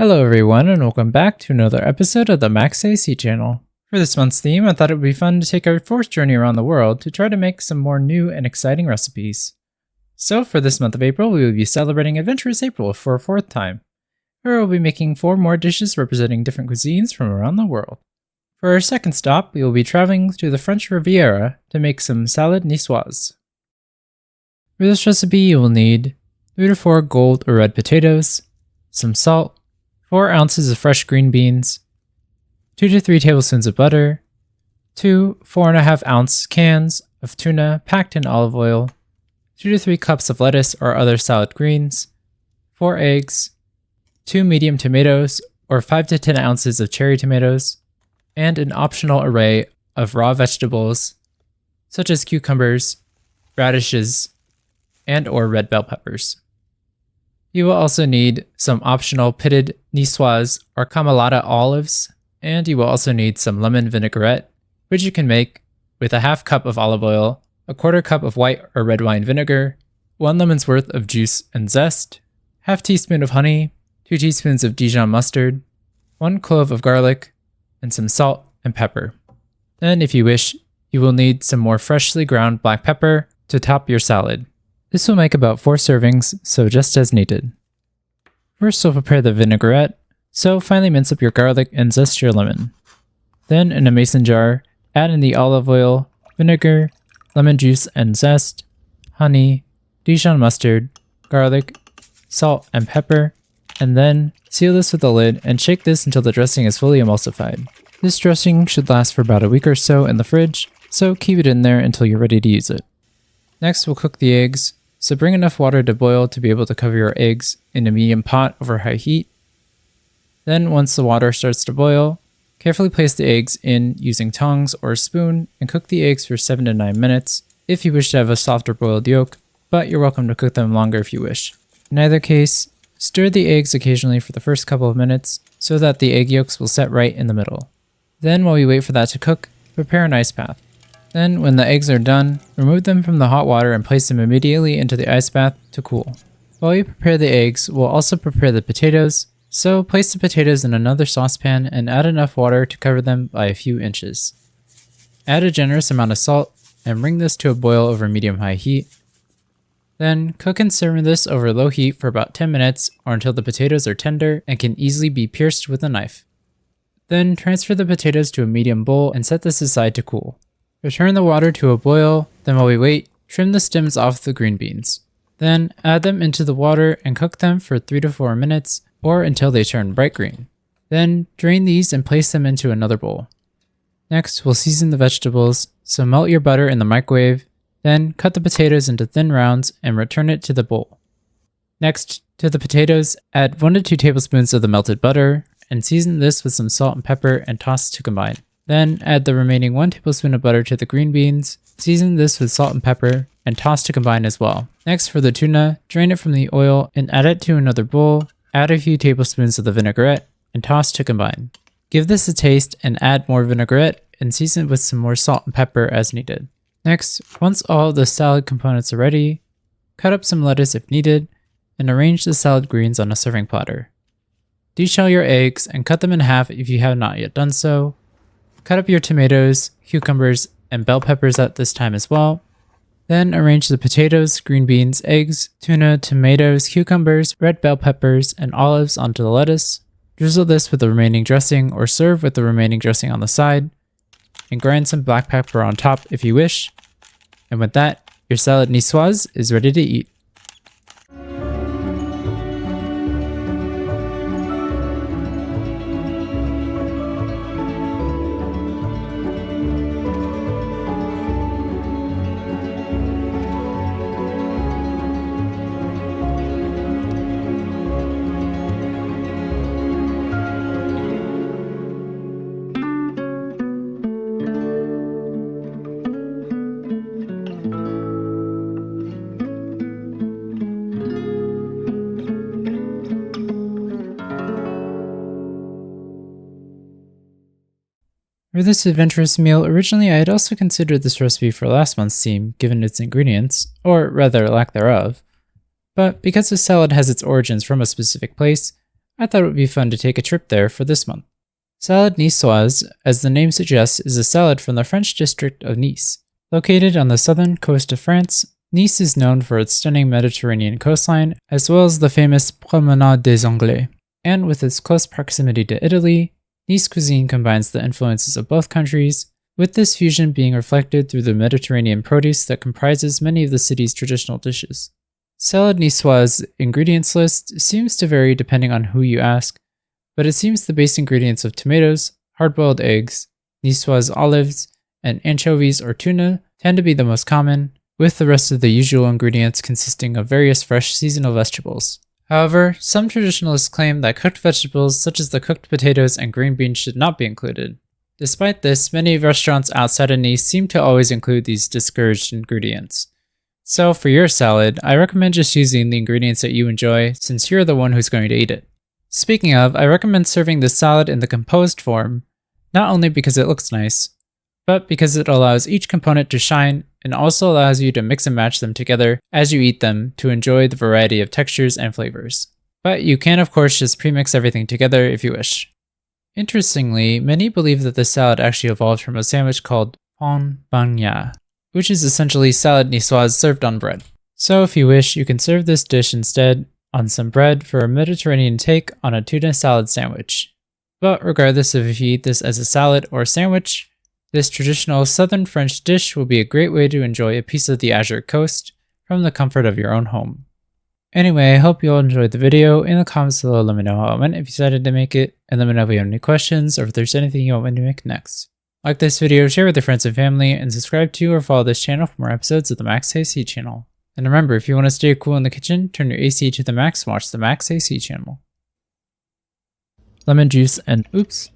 Hello everyone and welcome back to another episode of the Max AC channel. For this month's theme, I thought it would be fun to take our fourth journey around the world to try to make some more new and exciting recipes. So for this month of April, we will be celebrating Adventurous April for a fourth time, where we'll be making 4 more dishes representing different cuisines from around the world. For our second stop, we will be traveling to the French Riviera to make some Salad Niçoise. For this recipe, you will need 3 to 4 gold or red potatoes, some salt, 4 ounces of fresh green beans, 2 to 3 tablespoons of butter, 2 4.5 ounce cans of tuna packed in olive oil, 2 to 3 cups of lettuce or other salad greens, 4 eggs, 2 medium tomatoes or 5 to 10 ounces of cherry tomatoes, and an optional array of raw vegetables such as cucumbers, radishes, and or red bell peppers. You will also need some optional pitted niçoise or camelata olives, and you will also need some lemon vinaigrette, which you can make with a half cup of olive oil, a quarter cup of white or red wine vinegar, 1 lemon's worth of juice and zest, half teaspoon of honey, 2 teaspoons of Dijon mustard, 1 clove of garlic, and some salt and pepper. Then, if you wish, you will need some more freshly ground black pepper to top your salad. This will make about 4 servings, so just as needed. First, we'll prepare the vinaigrette, so finely mince up your garlic and zest your lemon. Then, in a mason jar, add in the olive oil, vinegar, lemon juice and zest, honey, Dijon mustard, garlic, salt and pepper, and then seal this with a lid and shake this until the dressing is fully emulsified. This dressing should last for about a week or so in the fridge, so keep it in there until you're ready to use it. Next, we'll cook the eggs. So bring enough water to boil to be able to cover your eggs in a medium pot over high heat. Then once the water starts to boil, carefully place the eggs in using tongs or a spoon and cook the eggs for 7 to 9 minutes if you wish to have a softer boiled yolk, but you're welcome to cook them longer if you wish. In either case, stir the eggs occasionally for the first couple of minutes so that the egg yolks will set right in the middle. Then while we wait for that to cook, prepare an ice bath. Then, when the eggs are done, remove them from the hot water and place them immediately into the ice bath to cool. While you prepare the eggs, we'll also prepare the potatoes, so place the potatoes in another saucepan and add enough water to cover them by a few inches. Add a generous amount of salt and bring this to a boil over medium-high heat. Then, cook and simmer this over low heat for about 10 minutes or until the potatoes are tender and can easily be pierced with a knife. Then, transfer the potatoes to a medium bowl and set this aside to cool. Return the water to a boil, then while we wait, trim the stems off the green beans. Then add them into the water and cook them for 3 to 4 minutes or until they turn bright green. Then drain these and place them into another bowl. Next, we'll season the vegetables, so melt your butter in the microwave, then cut the potatoes into thin rounds and return it to the bowl. Next, to the potatoes, add 1 to 2 tablespoons of the melted butter and season this with some salt and pepper and toss to combine. Then add the remaining 1 tablespoon of butter to the green beans, season this with salt and pepper, and toss to combine as well. Next, for the tuna, drain it from the oil and add it to another bowl, add a few tablespoons of the vinaigrette, and toss to combine. Give this a taste and add more vinaigrette and season with some more salt and pepper as needed. Next, once all of the salad components are ready, cut up some lettuce if needed, and arrange the salad greens on a serving platter. Deshell your eggs and cut them in half if you have not yet done so. Cut up your tomatoes, cucumbers, and bell peppers at this time as well. Then arrange the potatoes, green beans, eggs, tuna, tomatoes, cucumbers, red bell peppers, and olives onto the lettuce. Drizzle this with the remaining dressing or serve with the remaining dressing on the side. And grind some black pepper on top if you wish. And with that, your salad niçoise is ready to eat. For this adventurous meal, originally I had also considered this recipe for last month's theme, given its ingredients, or rather lack thereof, but because the salad has its origins from a specific place, I thought it would be fun to take a trip there for this month. Salad Niçoise, as the name suggests, is a salad from the French district of Nice. Located on the southern coast of France, Nice is known for its stunning Mediterranean coastline, as well as the famous Promenade des Anglais. And with its close proximity to Italy, Nice cuisine combines the influences of both countries, with this fusion being reflected through the Mediterranean produce that comprises many of the city's traditional dishes. Salad Niçoise ingredients list seems to vary depending on who you ask, but it seems the base ingredients of tomatoes, hard-boiled eggs, Niçoise olives, and anchovies or tuna tend to be the most common, with the rest of the usual ingredients consisting of various fresh seasonal vegetables. However, some traditionalists claim that cooked vegetables such as the cooked potatoes and green beans should not be included. Despite this, many restaurants outside of Nice seem to always include these discouraged ingredients. So for your salad, I recommend just using the ingredients that you enjoy since you're the one who's going to eat it. Speaking of, I recommend serving this salad in the composed form, not only because it looks nice, but because it allows each component to shine and also allows you to mix and match them together as you eat them to enjoy the variety of textures and flavors. But you can of course just premix everything together if you wish. Interestingly, many believe that this salad actually evolved from a sandwich called pain beignet, which is essentially salad niçoise served on bread. So if you wish, you can serve this dish instead on some bread for a Mediterranean take on a tuna salad sandwich. But regardless of if you eat this as a salad or sandwich, this traditional southern French dish will be a great way to enjoy a piece of the Azure coast from the comfort of your own home. Anyway, I hope you all enjoyed the video. In the comments below, let me know how it went if you decided to make it, and let me know if you have any questions or if there's anything you want me to make next. Like this video, share with your friends and family, and subscribe to or follow this channel for more episodes of the Max AC channel. And remember, if you want to stay cool in the kitchen, turn your AC to the max and watch the Max AC channel. Lemon juice and oops.